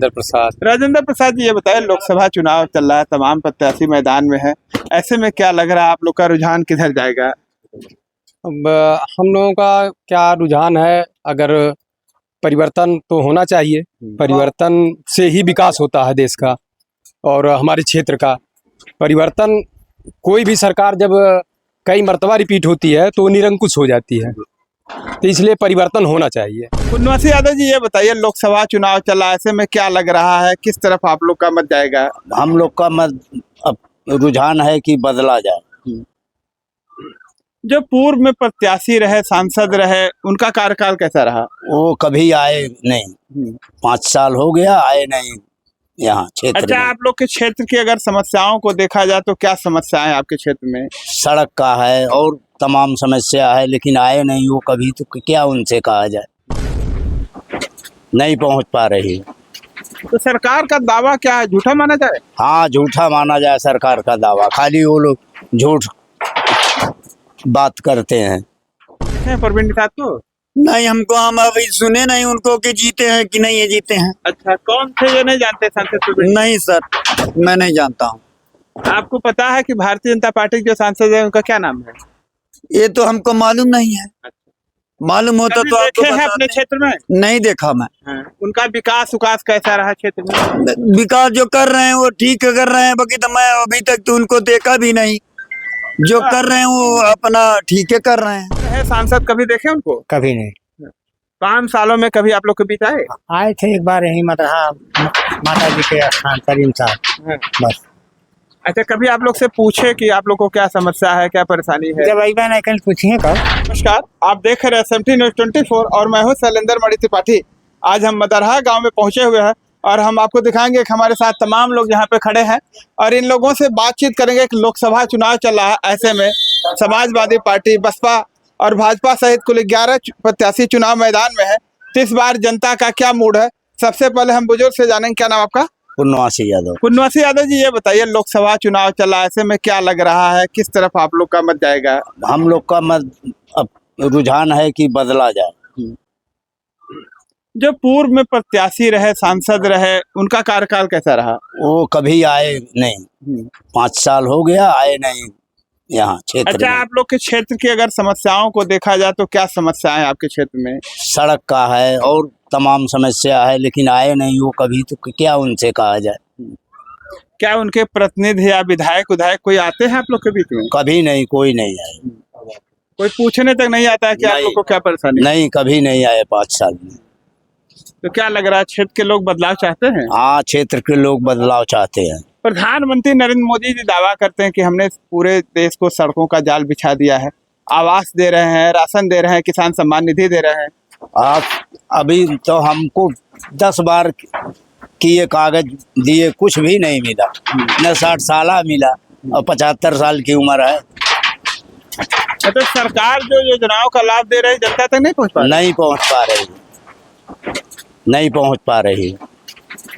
राजेंद्र प्रसाद जी, ये बताएं, लोकसभा चुनाव चल रहा है, तमाम प्रत्याशी मैदान में है। ऐसे में क्या लग रहा है, आप लोग का रुझान किधर जाएगा? अब हम लोगों का क्या रुझान है, अगर परिवर्तन तो होना चाहिए, परिवर्तन से ही विकास होता है देश का और हमारे क्षेत्र का। परिवर्तन, कोई भी सरकार जब कई मर्तबा रिपीट होती है तो निरंकुश हो जाती है, तो इसलिए परिवर्तन होना चाहिए। पुण्यवासी यादव जी, ये बताइए, लोकसभा चुनाव चल रहा है, ऐसे में क्या लग रहा है, किस तरफ आप लोग का मत जाएगा? हम लोग का मत अब रुझान है कि बदला जाए। जो पूर्व में प्रत्याशी रहे, सांसद रहे, उनका कार्यकाल कैसा रहा? वो कभी आए नहीं, 5 साल हो गया आए नहीं यहाँ क्षेत्र अच्छा, में। आप लोग के क्षेत्र की अगर समस्याओं को देखा जाए तो क्या समस्याएं आपके क्षेत्र में? सड़क का है और तमाम समस्या है, लेकिन आए नहीं वो कभी, तो क्या उनसे कहा जाए, नहीं पहुंच पा रही। तो सरकार का दावा क्या है, झूठा माना जाए? हाँ, झूठा माना जाए सरकार का दावा, खाली वो लोग झूठ बात करते हैं। परवीन निषाद को नहीं, हमको हम अभी सुने नहीं उनको कि जीते हैं कि नहीं ये जीते हैं। अच्छा, कौन थे ये नहीं जानते सांसद? नहीं सर, मैं नहीं जानता हूँ। आपको पता है कि भारतीय जनता पार्टी के जो सांसद है उनका क्या नाम है? ये तो हमको मालूम नहीं है। मालूम होता तो आपको देखे हैं अपने बताते। क्षेत्र में? नहीं देखा मैं। उनका विकास उकास कैसा रहा क्षेत्र में? विकास जो कर रहे हैं वो ठीक कर रहे हैं, बाकी तो मैं अभी तक तो उनको देखा भी नहीं। जो कर रहे हैं वो अपना ठीक है कर रहे हैं। सांसद कभी देखे उनको? कभी नहीं। 5 सालों में कभी आप लोग के बीच आए थे एक बार यही माता जी के स्थान पर इंसान, बस। अच्छा, कभी आप लोग से पूछे कि आप लोग को क्या समस्या है, क्या परेशानी है? जब आई नहीं कल पूछिए कब। नमस्कार, आप देख रहे हैं SMT न्यूज़ 24 और मैं हूँ शैलेंद्र मणि त्रिपाठी। आज हम मदरहा गांव में पहुंचे हुए हैं और हम आपको दिखाएंगे कि हमारे साथ तमाम लोग यहाँ पे खड़े हैं और इन लोगों से बातचीत करेंगे कि लोकसभा चुनाव चल रहा है। ऐसे में समाजवादी पार्टी, बसपा और भाजपा सहित कुल 11 प्रत्याशी चुनाव मैदान में है। तो इस बार जनता का क्या मूड है? सबसे पहले हम बुजुर्ग से जानेंगे। क्या नाम आपका? पुण्यवासी यादव। पुण्यवासी यादव जी, ये बताइए, लोकसभा चुनाव चल रहा है, ऐसे में क्या लग रहा है, किस तरफ आप लोग का मत जाएगा? हम लोग का मत अब रुझान है कि बदला जाए। जो पूर्व में प्रत्याशी रहे, सांसद रहे, उनका कार्यकाल कैसा रहा? वो कभी आए नहीं, 5 साल हो गया आए नहीं यहाँ क्षेत्र अच्छा, में। आप लोग के क्षेत्र की अगर समस्याओं को देखा जाए तो क्या समस्याएं आपके क्षेत्र में? सड़क का है और तमाम समस्या है, लेकिन आए नहीं वो कभी, तो क्या उनसे कहा जाए। क्या उनके प्रतिनिधि या विधायक उधायक कोई आते हैं आप लोग के बीच में? कभी नहीं, कोई नहीं आए। कोई पूछने तक नहीं आता है कि आप लोग को क्या परेशानी? नहीं, कभी नहीं आए 5 साल में। तो क्या लग रहा है, क्षेत्र के लोग बदलाव चाहते हैं? हाँ, क्षेत्र के लोग बदलाव चाहते हैं। प्रधानमंत्री नरेंद्र मोदी जी दावा करते हैं कि हमने पूरे देश को सड़कों का जाल बिछा दिया है, आवास दे रहे हैं, राशन दे रहे हैं, किसान सम्मान निधि दे रहे हैं। आप अभी तो हमको 10 बार किए कागज दिए, कुछ भी नहीं मिला। न 60 साल मिला और 75 साल की उम्र है। तो सरकार जो योजनाओं का लाभ दे रही है, जनता तक नहीं पहुँच पा रही? नहीं पहुंच पा रही, नहीं पहुंच पा रही।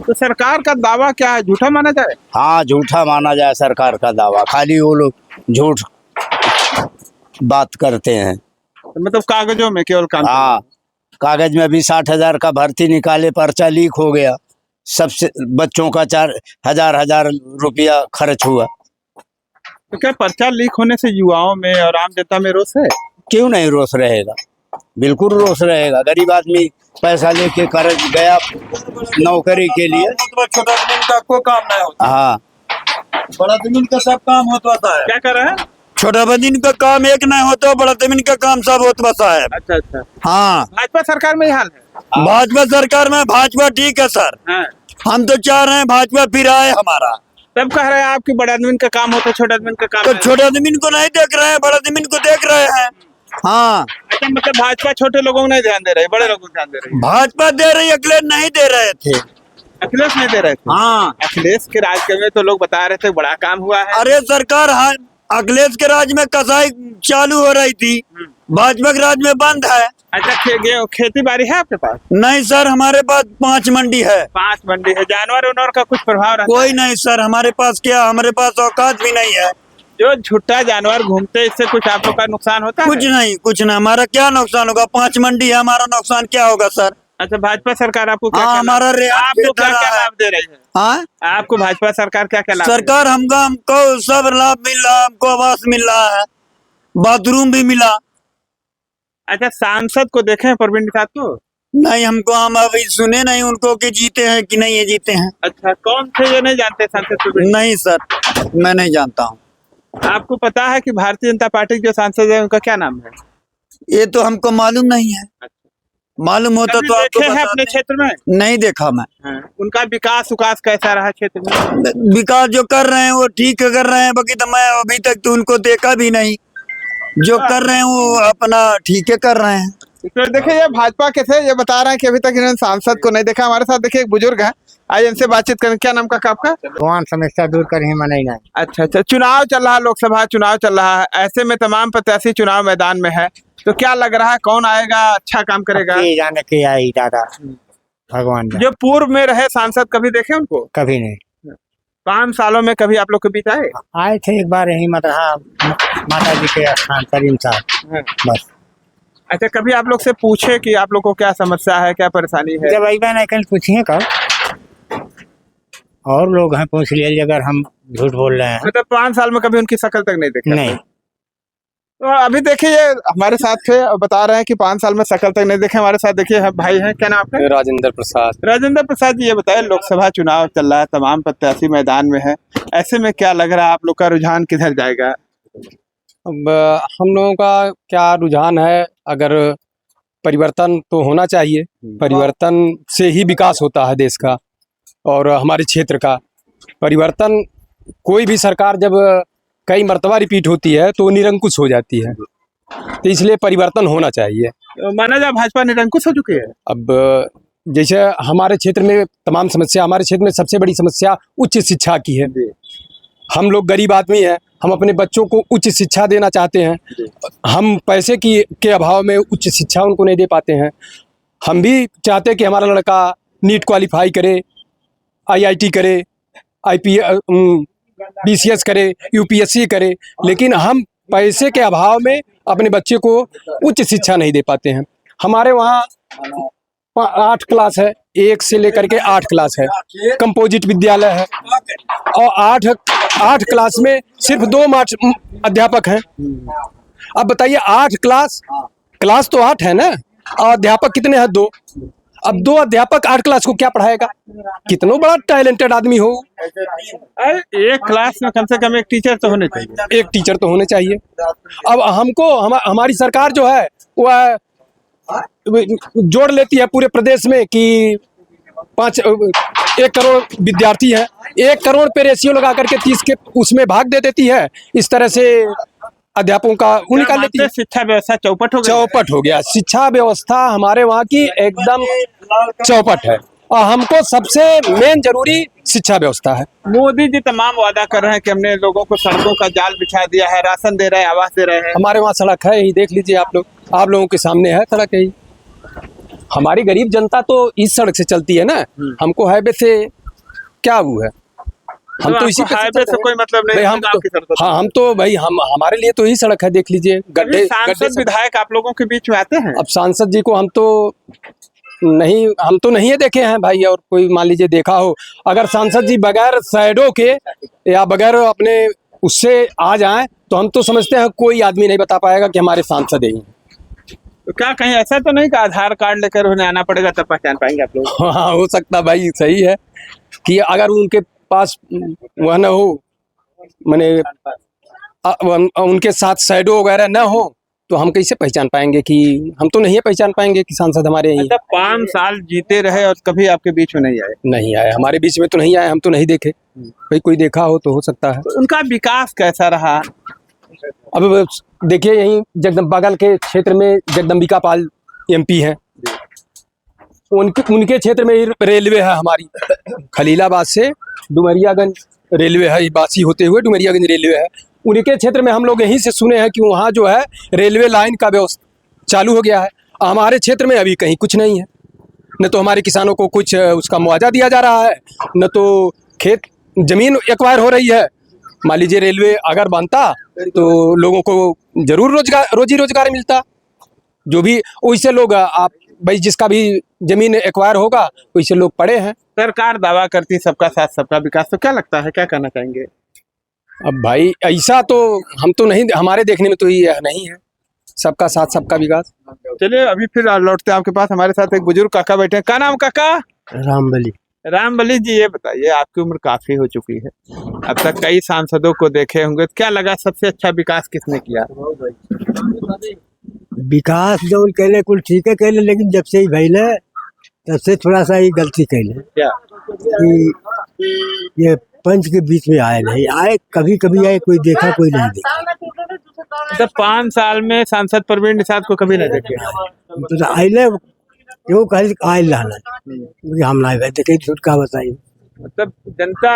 तो सरकार का दावा क्या है, झूठा माना जाए? हाँ, झूठा माना जाए सरकार का दावा, खाली वो लोग झूठ बात करते हैं। मतलब कागजों में केवल काम। हाँ, कागज में भी 60,000 का भर्ती निकाले, पर्चा लीक हो गया, सबसे बच्चों का 4,000 रुपया खर्च हुआ। तो क्या पर्चा लीक होने से युवाओं में और आम जनता में रोष है? क्यों नहीं रोष रहेगा, बिल्कुल रोष रहेगा। गरीब आदमी पैसा लेके कर गया नौकरी के लिए। छोटा जमीन का कोई काम नहीं होता। हाँ, बड़ा जमीन का सब काम होता है। क्या कर रहे हैं? छोटा जमीन का काम एक नहीं होता, बड़ा जमीन का काम सब होता है। अच्छा अच्छा, हाँ, भाजपा सरकार में ही हाल है। भाजपा सरकार में भाजपा ठीक है सर। हाँ। हम तो चाह रहे हैं भाजपा फिर आए हमारा। तब कह रहे हैं आपकी बड़ा जमीन का काम होता है, छोटा जमीन का काम तो है। छोटा जमीन को नहीं देख रहे हैं, बड़ा जमीन को देख रहे हैं। हाँ, अच्छा, मतलब भाजपा छोटे लोगों को नहीं ध्यान दे रही, बड़े लोगों को ध्यान दे रही। भाजपा दे रही, अखिलेश नहीं दे रहे थे। अखिलेश नहीं दे रहे थे? हाँ, अखिलेश के राज में तो लोग बता रहे थे बड़ा काम हुआ है। अरे सरकार, हाँ, अखिलेश के राज में कसाई चालू हो रही थी, भाजपा के राज में बंद है। अच्छा, खेती बाड़ी है आपके पास? नहीं सर, हमारे पास 5 मंडी है। 5 मंडी है। जानवर उनवर का कुछ प्रभाव रहता कोई नहीं सर, हमारे पास क्या, हमारे पास औकात भी नहीं है। जो झूठा जानवर घूमते, इससे कुछ आप लोग का नुकसान होता है? कुछ नहीं, कुछ नहीं, हमारा क्या नुकसान होगा? 5 मंडी है, हमारा नुकसान क्या होगा सर? अच्छा, भाजपा सरकार आपको क्या हाँ, हमारा रेट आपको क्या बेहतर क्या है। लाभ दे रही है? हाँ, आपको भाजपा सरकार क्या क्या लाभ दे रही सरकार हमको सब लाभ मिल रहा है, हमको आवास मिल रहा है, बाथरूम भी मिला। है? अच्छा, सांसद को देखे हैं प्रवीण निषाद को? नहीं, हमको हम अभी सुने नहीं उनको कि जीते हैं कि नहीं ये जीते हैं। अच्छा, कौन थे ये नहीं जानते सांसद प्रवीण? नहीं सर, मैं नहीं जानता हूँ। आपको पता है कि भारतीय जनता पार्टी के जो सांसद है उनका क्या नाम है? ये तो हमको मालूम नहीं है, मालूम होता कभी तो आपको देखे हैं अपने बताते। क्षेत्र में? नहीं देखा मैं। हाँ। उनका विकास उकास कैसा रहा क्षेत्र में? विकास जो कर रहे हैं वो ठीक कर रहे हैं, बाकी तो मैं अभी तक तो उनको देखा भी नहीं। जो कर रहे हैं वो अपना ठीक कर रहे हैं। तो देखिए, ये भाजपा के थे, ये बता रहे हैं कि अभी तक इन्होंने सांसद को नहीं देखा। हमारे साथ देखिए एक बुजुर्ग है, आइए इनसे बातचीत करें। क्या नाम का आपका? भगवान समस्या दूर कर ही मनाई नहीं। अच्छा अच्छा, चुनाव चल रहा है, लोकसभा चुनाव चल रहा है, ऐसे में तमाम प्रत्याशी चुनाव मैदान में है, तो क्या लग रहा है कौन आएगा, अच्छा काम करेगा? के जाने के आई दादा, भगवान जाने। जो पूर्व में रहे सांसद, कभी देखे उनको? कभी नहीं 5 सालों में कभी आप लोग के बीच आए? आए थे एक बार यही माता जी के स्थान पर इंसान, बस। अच्छा, कभी आप लोग से पूछे कि आप लोग को क्या समस्या है, क्या परेशानी है? जब आई नहीं कल पूछिए कब, और लोग हैं पूछ लिए अगर हम झूठ बोल रहे हैं। मतलब 5 साल में कभी उनकी शक्ल तक नहीं देखा? नहीं। तो अभी देखिए, ये हमारे साथ थे और बता रहे हैं कि 5 साल में शक्ल तक नहीं देखे। हमारे साथ देखिए भाई हैं, क्या नाम आपका? राजेंद्र प्रसाद। राजेंद्र प्रसाद जी, ये बताए लोकसभा चुनाव चल रहा है, तमाम प्रत्याशी मैदान में है, ऐसे में क्या लग रहा है आप लोग का रुझान किधर जाएगा? अब हम लोगों का क्या रुझान है, अगर परिवर्तन तो होना चाहिए, परिवर्तन से ही विकास होता है देश का और हमारे क्षेत्र का। परिवर्तन, कोई भी सरकार जब कई मर्तबा रिपीट होती है तो निरंकुश हो जाती है, तो इसलिए परिवर्तन होना चाहिए। तो माना जाए भाजपा निरंकुश हो चुकी है? अब जैसे हमारे क्षेत्र में तमाम समस्या, हमारे क्षेत्र में सबसे बड़ी समस्या उच्च शिक्षा की है। हम लोग गरीब आदमी हैं, हम अपने बच्चों को उच्च शिक्षा देना चाहते हैं, हम पैसे के अभाव में उच्च शिक्षा उनको नहीं दे पाते हैं। हम भी चाहते हैं कि हमारा लड़का नीट क्वालिफाई करे, IIT करे, BCS करे, UPSC करे, लेकिन हम पैसे के अभाव में अपने बच्चे को उच्च शिक्षा नहीं दे पाते हैं। हमारे वहाँ 8 क्लास है, 1 से लेकर के 8 क्लास है, कंपोजिट विद्यालय है, और 8 क्लास में सिर्फ 2 अध्यापक हैं। अब बताइए, 8 क्लास तो 8 है ना, और अध्यापक कितने हैं? 2। अब 2 अध्यापक 8 क्लास को क्या पढ़ाएगा? कितना बड़ा टैलेंटेड आदमी हो, एक क्लास में कम से कम एक टीचर तो होने चाहिए। एक टीचर तो होने चाहिए। अब हमको हमारी सरकार जो है वह जोड़ लेती है पूरे प्रदेश में कि 1 करोड़ विद्यार्थी हैं, 1 करोड़ पे रेशियो लगा करके 30 के उसमें भाग दे देती है। इस तरह से अध्यापकों का वो निकाल लेती है। शिक्षा व्यवस्था चौपट हो गई। चौपट हो गया, शिक्षा व्यवस्था हमारे वहाँ की एकदम चौपट है, और हमको सबसे मेन जरूरी शिक्षा व्यवस्था है। मोदी जी तमाम वादा कर रहे हैं कि हमने लोगों को सड़कों का जाल बिछा दिया है, राशन दे रहे हैं, आवास दे रहे हैं। हमारे वहाँ सड़क है ही, देख लीजिए आप लोगों के सामने है सड़क है ही। हमारी गरीब जनता तो इस सड़क से चलती है ना, हमको हाईवे से क्या वो है, हम तो इसी पे हाईवे से कोई मतलब नहीं, हम गाँव की सड़क तो, हाँ, हम तो भाई हमारे लिए तो यही सड़क है, देख लीजिए गड्ढे। सांसद विधायक आप लोगों के बीच में आते हैं? अब सांसद जी को हम तो नहीं देखे हैं भाई, और कोई मान लीजिए देखा हो, अगर सांसद जी बगैर शैडो के या बगैर अपने उससे आ जाएं तो हम तो समझते हैं कोई आदमी नहीं बता पाएगा कि हमारे सांसद ही। तो क्या कहीं ऐसा तो नहीं कि आधार कार्ड लेकर उन्हें आना पड़ेगा तब पहचान पाएंगे आप लोग? हाँ, हो सकता भाई, सही है कि अगर उनके पास वह न हो, माने उनके साथ शैडो वगैरह न हो, तो हम कैसे पहचान पाएंगे कि हम तो नहीं पहचान पाएंगे कि सांसद हमारे यही। 5 साल जीते रहे और कभी आपके बीच में नहीं आए? नहीं आए, हमारे बीच में तो नहीं आए, हम तो नहीं देखे। भाई कोई देखा हो तो हो सकता है। तो उनका विकास कैसा रहा? अब देखिए, यहीं बगल के क्षेत्र में जगदम्बिका पाल MP हैं, उनके क्षेत्र में रेलवे है, हमारी खलीलाबाद से डुमरियागंज रेलवे है, बासी होते हुए डुमरियागंज रेलवे है। उनके क्षेत्र में हम लोग यहीं से सुने हैं कि वहाँ जो है रेलवे लाइन का व्यवस्था चालू हो गया है। हमारे क्षेत्र में अभी कहीं कुछ नहीं है, न तो हमारे किसानों को कुछ उसका मुआवजा दिया जा रहा है, न तो खेत जमीन एक्वायर हो रही है। मान लीजिए रेलवे अगर बनता तो लोगों को जरूर रोजी रोजगार मिलता, जो भी वैसे लोग आप भाई जिसका भी जमीन एक्वायर होगा वैसे लोग पड़े हैं। सरकार दावा करती सबका साथ सबका विकास, तो क्या लगता है, क्या कहना चाहेंगे? अब भाई ऐसा तो हम तो नहीं, हमारे देखने में तो ये नहीं है सबका साथ सबका विकास। चलिए अभी फिर लौटते हैं आपके पास। हमारे साथ एक बुजुर्ग काका बैठे हैं। क्या नाम काका? रामबली। रामबली जी, ये बताइए, आपकी उम्र काफी हो चुकी है, अब तक कई सांसदों को देखे होंगे, क्या लगा सबसे अच्छा विकास किसने किया? विकास जो कहले कुल ठीक है कहले, लेकिन जब से ही भइले तब से थोड़ा सा ही गलती कहले क्या? कि ये पंच के बीच में आए नहीं, आए कभी कभी आए, कोई देखा कोई नहीं देखा। तो 5 साल में सांसद परवीन निषाद को कभी नहीं देखे? तो आइले यो कहे आयल रहना क्योंकि हम ना देखे, झूठ का बताइए। मतलब जनता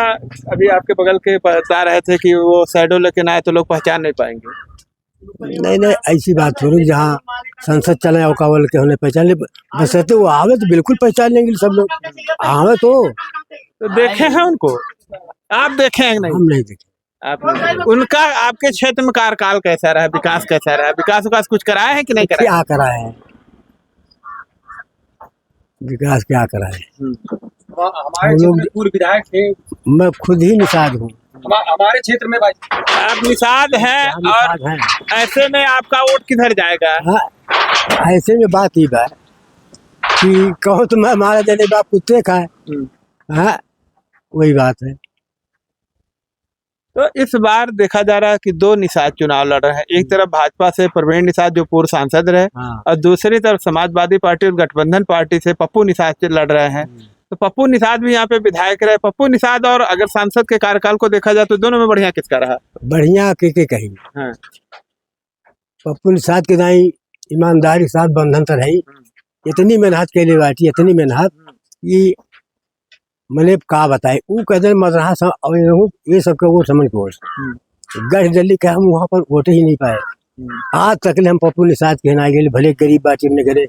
अभी आपके बगल के बता रहे थे कि वो शैडो लेके आए तो लोग पहचान नहीं पाएंगे। नहीं नहीं, ऐसी बात थोड़ी, जहाँ संसद चले औकावल के होने पहचान ले, बस तो वो आवे तो बिल्कुल पहचान लेंगे सब लोग, आवे तो देखे हैं उनको? आप देखे हैं? नहीं, हम नहीं देखे। आप नहीं देखे। उनका आपके क्षेत्र में कार्यकाल कैसा रहा, विकास कैसा रहा? विकास कुछ कराया है कि नहीं कराया? क्या करा है विकास, क्या करा है? हमारे क्षेत्र में पूर्व विधायक थे, मैं खुद ही निषाद हूँ। हमारे क्षेत्र में भाई आप निषाद हैं और निषाद हैं। ऐसे में आपका वोट किधर जाएगा? हाँ, ऐसे में बात ही बा कि कहो तो मैं हमारा जने बाप कुत्ते खाए। हाँ, वही बात है। तो इस बार देखा जा रहा है कि 2 निषाद चुनाव लड़ रहे हैं। एक तरफ भाजपा से प्रवीण निषाद जो पूर्व सांसद रहे, हाँ। और दूसरी तरफ समाजवादी पार्टी और गठबंधन पार्टी से पप्पू निषाद से लड़ रहे हैं। तो पप्पू निषाद भी यहाँ पे विधायक रहे। पप्पू निषाद और अगर सांसद के कार्यकाल को देखा जाए तो दोनों में बढ़िया किसका रहा? बढ़िया के कही हाँ। पप्पू निषाद के दाई ईमानदारी साथ बंधन तो रही, इतनी मेहनत के लिए बाटी, इतनी मेहनत कि मैंने का बताए वो कहते मदरहा ये सब का वो समझ को गढ़ जल्दी का हम वहाँ पर वोट ही नहीं पाए। आज तक हम पप्पू निषाद के ना गए, भले गरीब बाटी ने घरे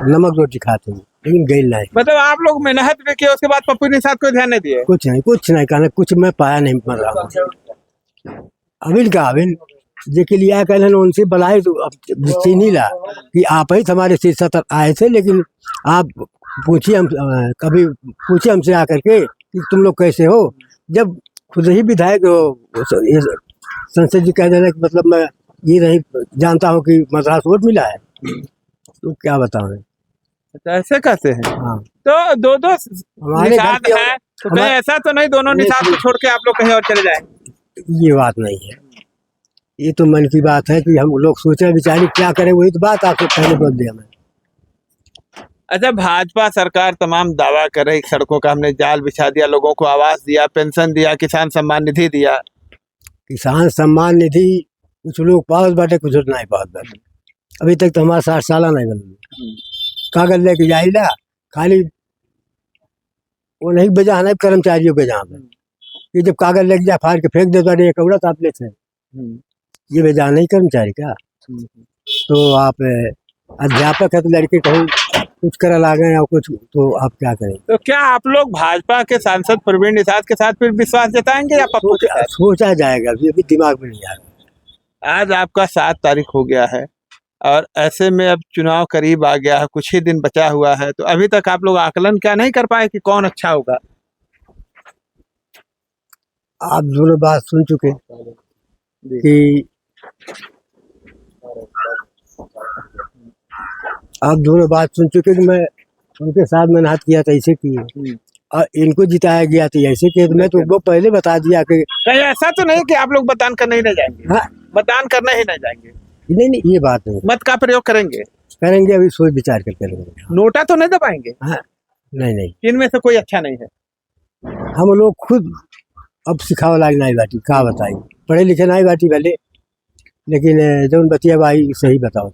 नमक रोटी खाते हैं, लेकिन गई नहीं। मतलब आप लोग मेहनत भी किए, उसके बाद पप्पू निषाद को ध्यान नहीं दिए? कुछ नहीं कहना, कुछ मैं पाया नहीं मदरहा। अबिन का अबिन जेके लिया कहन उनसे बुलाए तो चीनी ला कि आप ही हमारे शीर्षक तक आए थे, लेकिन आप पूछिए हम कभी पूछे हमसे आकर के कि तुम लोग कैसे हो, जब खुद ही विधायक हो संसद जी कह देना कि मतलब मैं ये नहीं जानता हूँ कि मद्रास वोट मिला है, तो क्या बताऊँ। ऐसे कैसे हैं? हाँ, तो दो हमारे निषाद हैं, तो कहीं ऐसा तो नहीं दोनों निषाद को छोड़ के आप लोग कहीं और चले जाएंगे? ये बात नहीं है, ये तो मन की बात है कि हम लोग सोचे विचारी क्या करें, वही तो बात आपको पहले बोल दिया मैं। अच्छा, भाजपा सरकार तमाम दावा कर रही, सड़कों का हमने जाल बिछा दिया, लोगों को आवास दिया, पेंशन दिया, किसान सम्मान निधि दिया। किसान सम्मान निधि कुछ लोग पास बाटे, कुछ नहीं पास बाटे। अभी तक तो हमारा 60 साल नहीं बन, कागज लेके जाइला खाली वो नहीं बजा नहीं कर्मचारियों के जहाँ पे कि जब कागज लेके जा फाड़ के फेंक देता रहे कौड़ा आप लेते हैं, ये बेजा नहीं कर्मचारी का। तो आप अध्यापक है तो लड़के कहूँ कुछ कर ला गए और कुछ, तो आप क्या करें? तो क्या आप लोग भाजपा के सांसद प्रवीण निषाद के साथ फिर विश्वास जताएंगे या पप्पू के साथ? सोचा जाएगा, अभी दिमाग में नहीं आ रहा। आज आपका 7 तारीख हो गया है और ऐसे में अब चुनाव करीब आ गया है, कुछ ही दिन बचा हुआ है, तो अभी तक आप लोग आकलन क्या नहीं कर पाए कि कौन अच्छा होगा? आप दोनों बात सुन चुके कि आप दोनों बात सुन चुके कि मैं उनके साथ मेहनत किया था ऐसे किए और इनको जिताया गया था ऐसे किए, तो मैं तो वो पहले बता दिया कि कहीं ऐसा तो नहीं कि आप लोग मतदान करने ही नहीं जाएंगे? हाँ, मतदान करने ही नहीं जाएंगे? नहीं ये बात नहीं मत का प्रयोग करेंगे? करेंगे, अभी सोच विचार कर करेंगे। नोटा तो नहीं दबाएंगे? हाँ, नहीं इनमें से कोई अच्छा नहीं है। हम लोग खुद अब सिखावा लाग नहीं बाटी, क्या बताई, पढ़े लिखे नहीं बाटी भले, लेकिन जो बतिया भाई सही बताओ।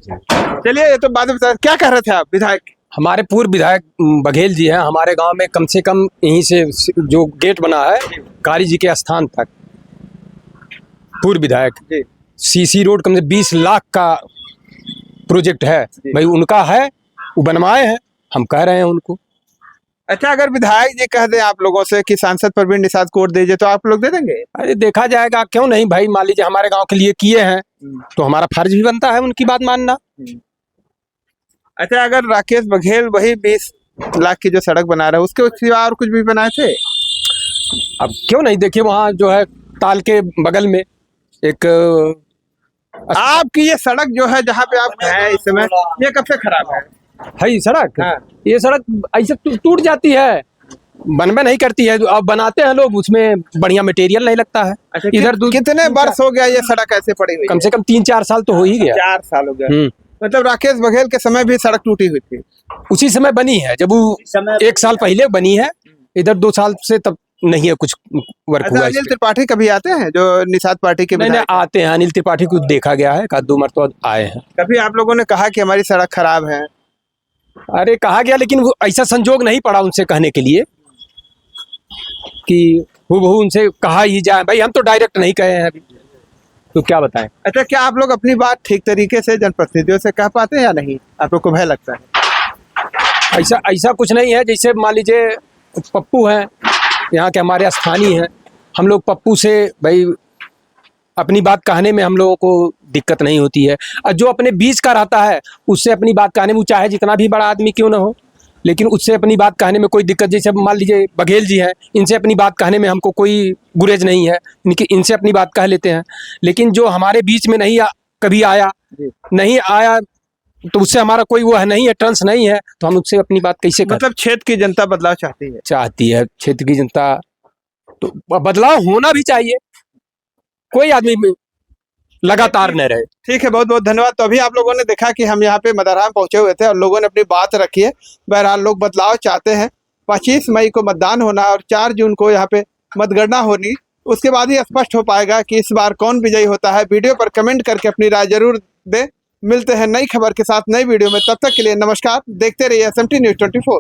चलिए, ये तो बाद में बता, क्या कह रहे थे आप? विधायक हमारे पूर्व विधायक बघेल जी हैं, हमारे गांव में कम से कम यहीं से जो गेट बना है काली जी के स्थान तक, पूर्व विधायक सीसी रोड कम से 20 लाख का प्रोजेक्ट है भाई, उनका है, वो बनवाए हैं, हम कह रहे हैं उनको। अच्छा, अगर विधायक जी कह दें आप लोगों से कि सांसद प्रवीण निषाद को वोट दीजिए, तो आप लोग दे देंगे? अरे देखा जाएगा, क्यों नहीं भाई, मान लीजिए हमारे गांव के लिए किए हैं तो हमारा फर्ज भी बनता है उनकी बात मानना। अच्छा, अगर राकेश बघेल वही 20 लाख की जो सड़क बना रहा है उसके सिवा और कुछ भी बनाए थे? अब क्यों नहीं, देखिए वहाँ जो है ताल के बगल में एक आपकी ये सड़क जो है जहाँ पे आप हैं इस समय, ये कब से खराब है? ये सड़क, हाँ। ये सड़क ऐसे टूट जाती है, बनबे नहीं करती है। अब बनाते हैं लोग, उसमें बढ़िया मटेरियल नहीं लगता है। अच्छा, इधर कितने वर्ष हो गया ये सड़क ऐसे पड़ी हुई? कम से कम 3-4 साल तो हो ही गया। 4 साल हो गया। हम्म। मतलब राकेश बघेल के समय भी सड़क टूटी हुई थी? उसी समय बनी है, जब वो 1 साल पहले बनी है। इधर 2 साल से तब नहीं है कुछ वर्क अच्छा, हुआ। अनिल त्रिपाठी कभी आते हैं जो निषाद पार्टी के नहीं विधायक? आते हैं, अनिल त्रिपाठी को देखा गया है, 1-2 मरतबा आए हैं। कभी आप लोगों ने कहा कि हमारी सड़क खराब है? अरे कहा गया, लेकिन वो ऐसा संजोग नहीं पड़ा उनसे कहने के लिए कि हूबहू उनसे कहा ही जाए। भाई हम तो डायरेक्ट नहीं कहे हैं अभी, तो क्या बताएं। अच्छा, क्या आप लोग अपनी बात ठीक तरीके से जनप्रतिनिधियों से कह पाते हैं या नहीं? आप लोग को भय लगता है? ऐसा कुछ नहीं है। जैसे मान लीजिए पप्पू हैं, यहाँ के हमारे स्थानीय हैं, हम लोग पप्पू से भाई अपनी बात कहने में हम लोगों को दिक्कत नहीं होती है। और जो अपने बीच का रहता है उससे अपनी बात कहने में, चाहे जितना भी बड़ा आदमी क्यों ना हो, लेकिन उससे अपनी बात कहने में कोई दिक्कत। जैसे मान लीजिए बघेल जी हैं, इनसे अपनी बात कहने में हमको कोई गुरेज नहीं है, इनसे अपनी बात कह लेते हैं। लेकिन जो हमारे बीच में कभी आया नहीं आया, तो उससे हमारा कोई वो है नहीं है, ट्रांस नहीं है, तो हम उससे अपनी बात कैसे कर? मतलब क्षेत्र की जनता बदलाव चाहती है? क्षेत्र की जनता तो बदलाव होना भी चाहिए, कोई आदमी लगातार न रहे। ठीक है, बहुत बहुत धन्यवाद। तो अभी आप लोगों ने देखा कि हम यहाँ पे मदारहाम पहुंचे हुए थे और लोगों ने अपनी बात रखी है। बहरहाल लोग बदलाव चाहते हैं। 25 मई को मतदान होना और 4 जून को यहाँ पे मतगणना होनी, उसके बाद ही स्पष्ट हो पाएगा कि इस बार कौन विजयी होता है। वीडियो पर कमेंट करके अपनी राय जरूर दें। मिलते हैं नई खबर के साथ नई वीडियो में, तब तक के लिए नमस्कार। देखते रहिए SMT News 24।